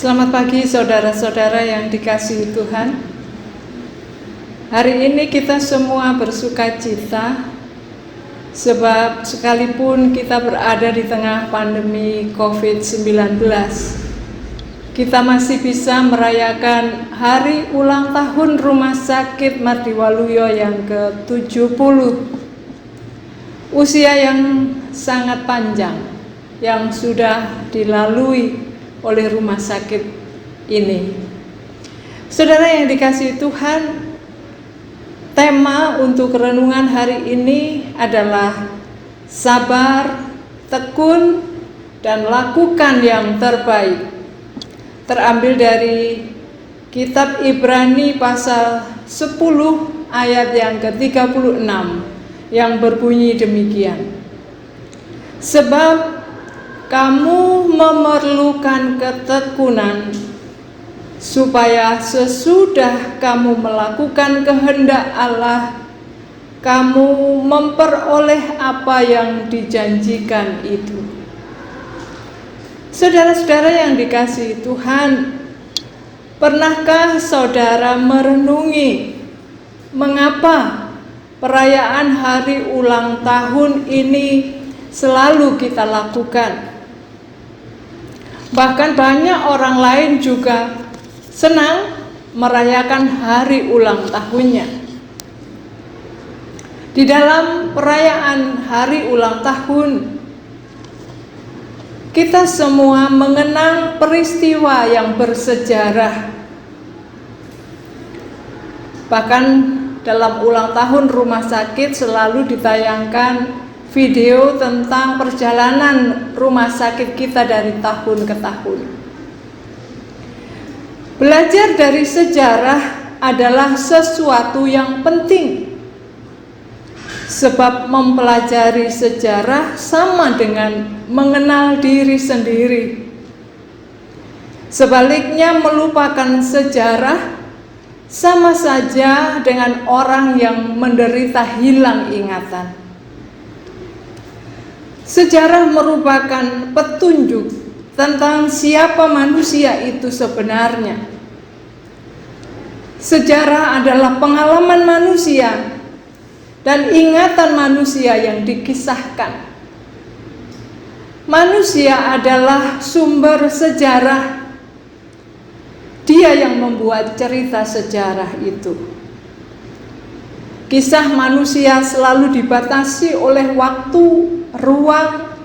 Selamat pagi saudara-saudara yang dikasihi Tuhan. Hari ini kita semua bersuka cita, sebab sekalipun kita berada di tengah pandemi COVID-19, kita masih bisa merayakan hari ulang tahun Rumah Sakit Mardiwaluyo yang ke-70. Usia yang sangat panjang yang sudah dilalui oleh rumah sakit ini. Saudara yang dikasihi Tuhan, tema untuk renungan hari ini adalah sabar, tekun, dan lakukan yang terbaik. Terambil dari kitab Ibrani pasal 10 ayat yang ke-36 yang berbunyi demikian. Sebab kamu memerlukan ketekunan supaya sesudah kamu melakukan kehendak Allah, kamu memperoleh apa yang dijanjikan itu. Saudara-saudara yang dikasihi Tuhan, pernahkah saudara merenungi mengapa perayaan hari ulang tahun ini selalu kita lakukan? Bahkan banyak orang lain juga senang merayakan hari ulang tahunnya. Di dalam perayaan hari ulang tahun, kita semua mengenang peristiwa yang bersejarah. Bahkan dalam ulang tahun rumah sakit selalu ditayangkan video tentang perjalanan rumah sakit kita dari tahun ke tahun. Belajar dari sejarah adalah sesuatu yang penting, sebab mempelajari sejarah sama dengan mengenal diri sendiri. Sebaliknya, melupakan sejarah sama saja dengan orang yang menderita hilang ingatan. Sejarah merupakan petunjuk tentang siapa manusia itu sebenarnya. Sejarah adalah pengalaman manusia dan ingatan manusia yang dikisahkan. Manusia adalah sumber sejarah. Dia yang membuat cerita sejarah itu. Kisah manusia selalu dibatasi oleh waktu, ruang,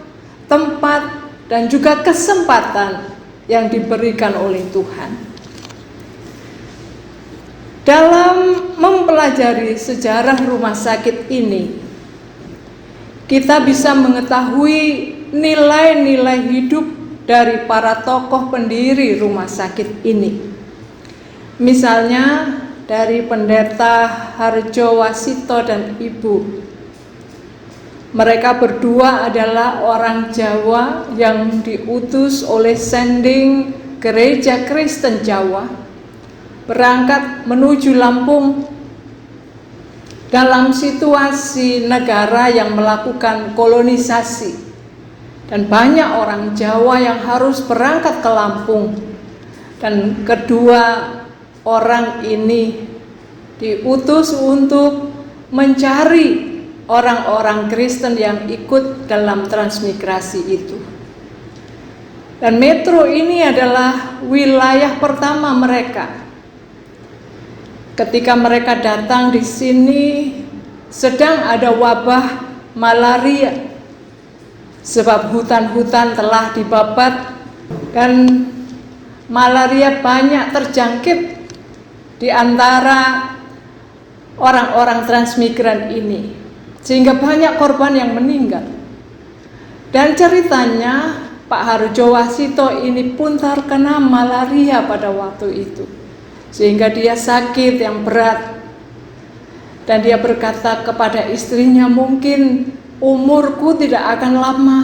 tempat, dan juga kesempatan yang diberikan oleh Tuhan. Dalam mempelajari sejarah rumah sakit ini, kita bisa mengetahui nilai-nilai hidup dari para tokoh pendiri rumah sakit ini. Misalnya dari Pendeta Harjo Wasito dan Ibu. Mereka berdua adalah orang Jawa yang diutus oleh Sending Gereja Kristen Jawa berangkat menuju Lampung dalam situasi negara yang melakukan kolonisasi, dan banyak orang Jawa yang harus berangkat ke Lampung, dan kedua orang ini diutus untuk mencari orang-orang Kristen yang ikut dalam transmigrasi itu. Dan metro ini adalah wilayah pertama mereka. Ketika mereka datang di sini, sedang ada wabah malaria. Sebab hutan-hutan telah dibabat dan malaria banyak terjangkit di antara orang-orang transmigran ini. Sehingga banyak korban yang meninggal. Dan ceritanya Pak Harjo Wasito ini pun terkena malaria pada waktu itu, sehingga dia sakit yang berat. Dan dia berkata kepada istrinya, mungkin umurku tidak akan lama,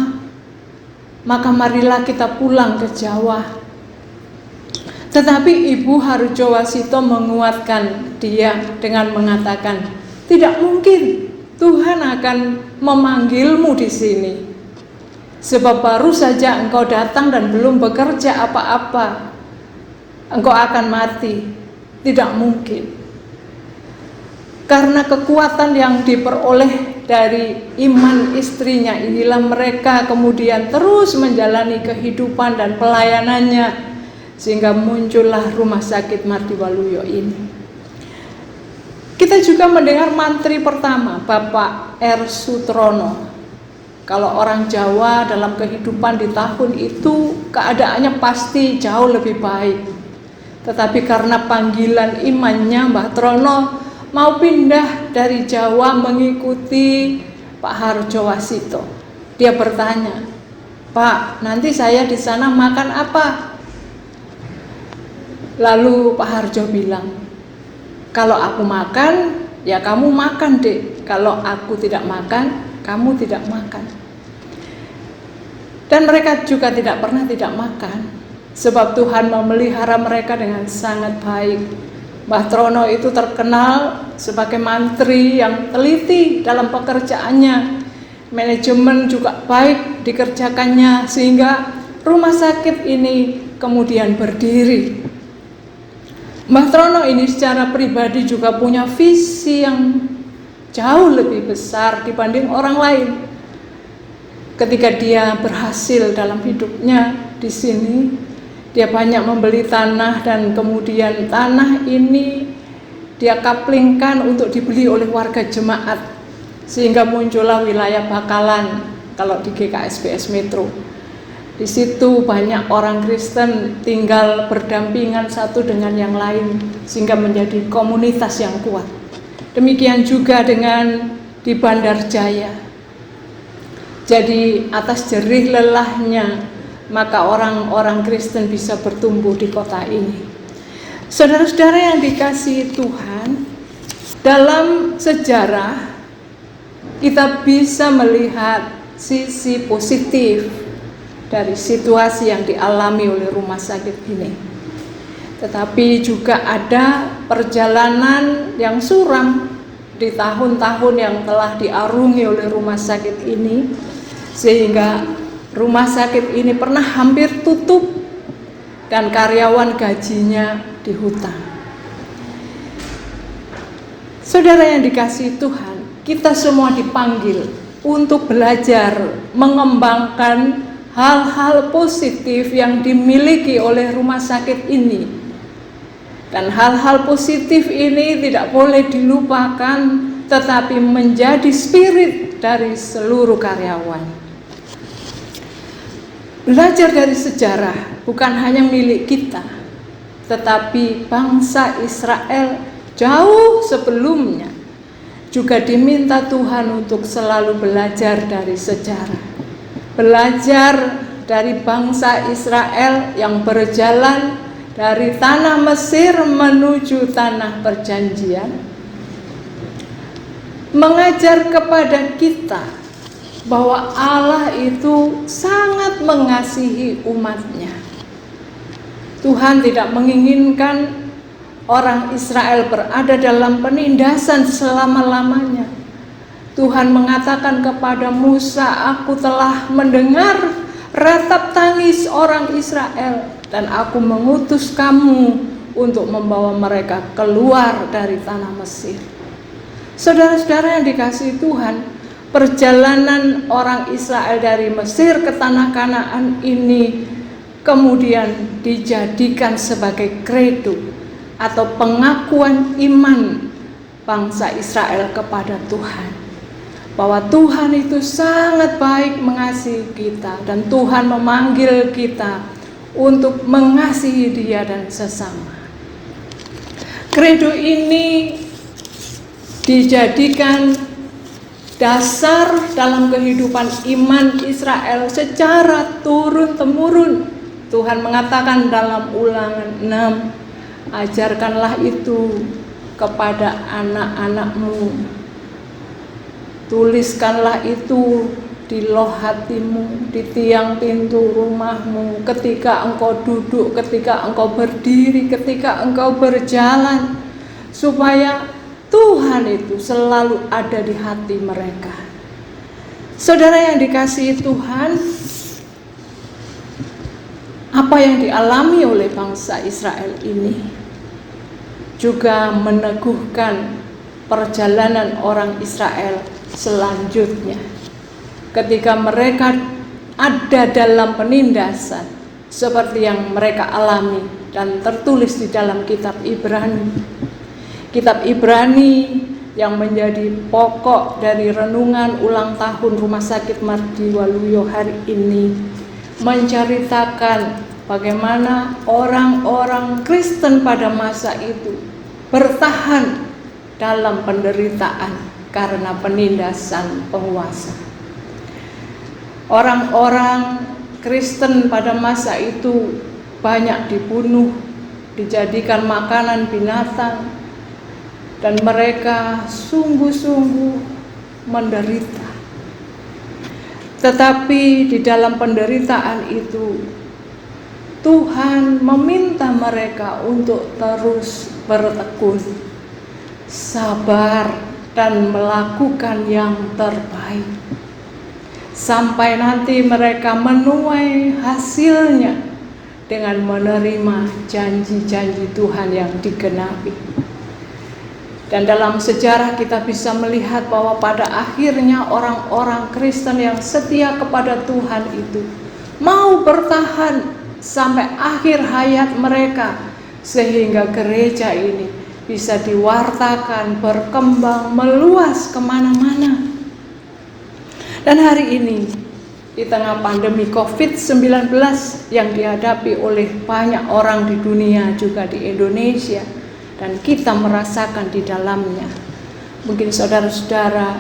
maka marilah kita pulang ke Jawa. Tetapi Ibu Harjo Wasito menguatkan dia dengan mengatakan, tidak mungkin, Tuhan akan memanggilmu di sini. Sebab baru saja engkau datang dan belum bekerja apa-apa. engkau akan mati. Tidak mungkin. Karena kekuatan yang diperoleh dari iman istrinya inilah mereka kemudian terus menjalani kehidupan dan pelayanannya, sehingga muncullah Rumah Sakit Mardiwaluyo ini. Kita juga mendengar mantri pertama, Bapak R. Sutrono. Kalau orang Jawa dalam kehidupan di tahun itu keadaannya pasti jauh lebih baik. Tetapi karena panggilan imannya, Mbah Trono mau pindah dari Jawa mengikuti Pak Harjowasito. Dia bertanya, "Pak, nanti saya di sana makan apa?" Lalu Pak Harjo bilang, "Kalau aku makan, ya kamu makan, Dek. Kalau aku tidak makan, kamu tidak makan." Dan mereka juga tidak pernah tidak makan, sebab Tuhan memelihara mereka dengan sangat baik. Mbah Trono itu terkenal sebagai mantri yang teliti dalam pekerjaannya. Manajemen juga baik dikerjakannya, sehingga rumah sakit ini kemudian berdiri. Mbah Trono ini secara pribadi juga punya visi yang jauh lebih besar dibanding orang lain. Ketika dia berhasil dalam hidupnya di sini, dia banyak membeli tanah dan kemudian tanah ini dia kaplingkan untuk dibeli oleh warga jemaat, sehingga muncullah wilayah Bakalan kalau di GKSPS Metro. Di situ banyak orang Kristen tinggal berdampingan satu dengan yang lain, sehingga menjadi komunitas yang kuat. Demikian juga dengan di Bandar Jaya. Jadi atas jerih lelahnya, maka orang-orang Kristen bisa bertumbuh di kota ini. Saudara-saudara yang dikasihi Tuhan, dalam sejarah kita bisa melihat sisi positif dari situasi yang dialami oleh rumah sakit ini. Tetapi juga ada perjalanan yang suram di tahun-tahun yang telah diarungi oleh rumah sakit ini, sehingga rumah sakit ini pernah hampir tutup dan karyawan gajinya dihutang. Saudara yang dikasihi Tuhan, kita semua dipanggil untuk belajar mengembangkan hal-hal positif yang dimiliki oleh rumah sakit ini. Dan hal-hal positif ini tidak boleh dilupakan, tetapi menjadi spirit dari seluruh karyawan. Belajar dari sejarah bukan hanya milik kita, tetapi bangsa Israel jauh sebelumnya juga diminta Tuhan untuk selalu belajar dari sejarah. Belajar dari bangsa Israel yang berjalan dari tanah Mesir menuju tanah perjanjian, mengajar kepada kita bahwa Allah itu sangat mengasihi umatnya. Tuhan tidak menginginkan orang Israel berada dalam penindasan selama-lamanya. Tuhan mengatakan kepada Musa, "Aku telah mendengar ratap tangis orang Israel dan aku mengutus kamu untuk membawa mereka keluar dari tanah Mesir." Saudara-saudara yang dikasihi Tuhan, perjalanan orang Israel dari Mesir ke tanah Kanaan ini kemudian dijadikan sebagai kredo atau pengakuan iman bangsa Israel kepada Tuhan, bahwa Tuhan itu sangat baik mengasihi kita dan Tuhan memanggil kita untuk mengasihi Dia dan sesama. Kredo ini dijadikan dasar dalam kehidupan iman Israel secara turun-temurun. Tuhan mengatakan dalam Ulangan 6, "Ajarkanlah itu kepada anak-anakmu, tuliskanlah itu di loh hatimu, di tiang pintu rumahmu, ketika engkau duduk, ketika engkau berdiri, ketika engkau berjalan, supaya Tuhan itu selalu ada di hati mereka." Saudara yang dikasihi Tuhan, Apa yang dialami oleh bangsa Israel ini juga meneguhkan perjalanan orang Israel selanjutnya. Ketika mereka ada dalam penindasan seperti yang mereka alami dan tertulis di dalam kitab Ibrani. Kitab Ibrani yang menjadi pokok dari renungan ulang tahun Rumah Sakit Mardi Waluyo hari ini menceritakan bagaimana orang-orang Kristen pada masa itu bertahan dalam penderitaan karena penindasan penguasa. Orang-orang Kristen pada masa itu banyak dibunuh, dijadikan makanan binatang, dan mereka sungguh-sungguh menderita. Tetapi di dalam penderitaan itu, Tuhan meminta mereka untuk terus bertekun, sabar, dan melakukan yang terbaik. Sampai nanti mereka menuai hasilnya dengan menerima janji-janji Tuhan yang digenapi. Dan dalam sejarah kita bisa melihat bahwa pada akhirnya orang-orang Kristen yang setia kepada Tuhan itu mau bertahan sampai akhir hayat mereka, sehingga gereja ini bisa diwartakan, berkembang, meluas kemana-mana. Dan hari ini di tengah pandemi COVID-19 yang dihadapi oleh banyak orang di dunia, juga di Indonesia, dan kita merasakan di dalamnya, mungkin saudara-saudara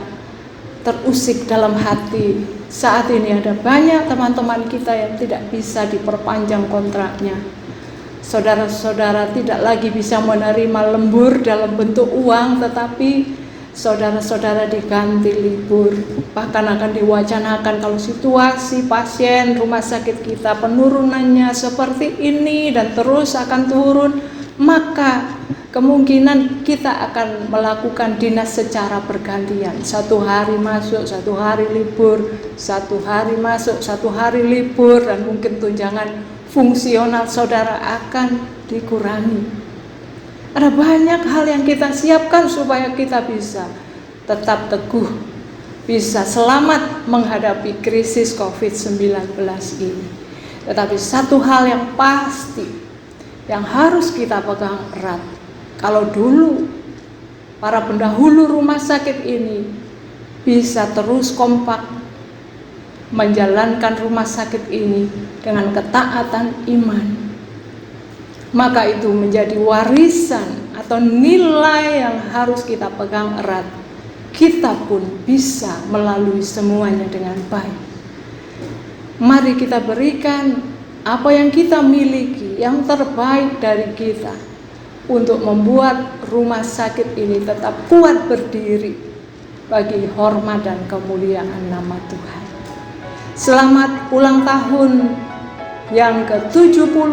terusik dalam hati. Saat ini ada banyak teman-teman kita yang tidak bisa diperpanjang kontraknya. Saudara-saudara tidak lagi bisa menerima lembur dalam bentuk uang, tetapi saudara-saudara diganti libur. Bahkan akan diwacanakan kalau situasi pasien rumah sakit kita penurunannya seperti ini dan terus akan turun, maka kemungkinan kita akan melakukan dinas secara bergantian. 1 hari masuk, 1 hari libur, 1 hari masuk, 1 hari libur, dan mungkin tunjangan fungsional saudara akan dikurangi. Ada banyak hal yang kita siapkan supaya kita bisa tetap teguh, bisa selamat menghadapi krisis COVID-19 ini. Tetapi satu hal yang pasti yang harus kita pegang erat, kalau dulu para pendahulu rumah sakit ini bisa terus kompak menjalankan rumah sakit ini dengan ketaatan iman, maka itu menjadi warisan atau nilai yang harus kita pegang erat. Kita pun bisa melalui semuanya dengan baik. Mari kita berikan apa yang kita miliki, yang terbaik dari kita, untuk membuat rumah sakit ini tetap kuat berdiri bagi hormat dan kemuliaan nama Tuhan. Selamat ulang tahun yang ke-70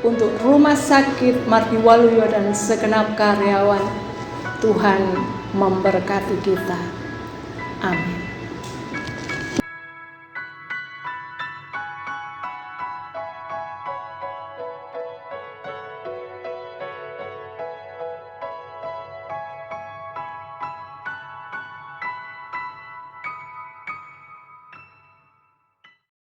untuk Rumah Sakit Mardi Waluyo dan segenap karyawan. Tuhan memberkati kita. Amin.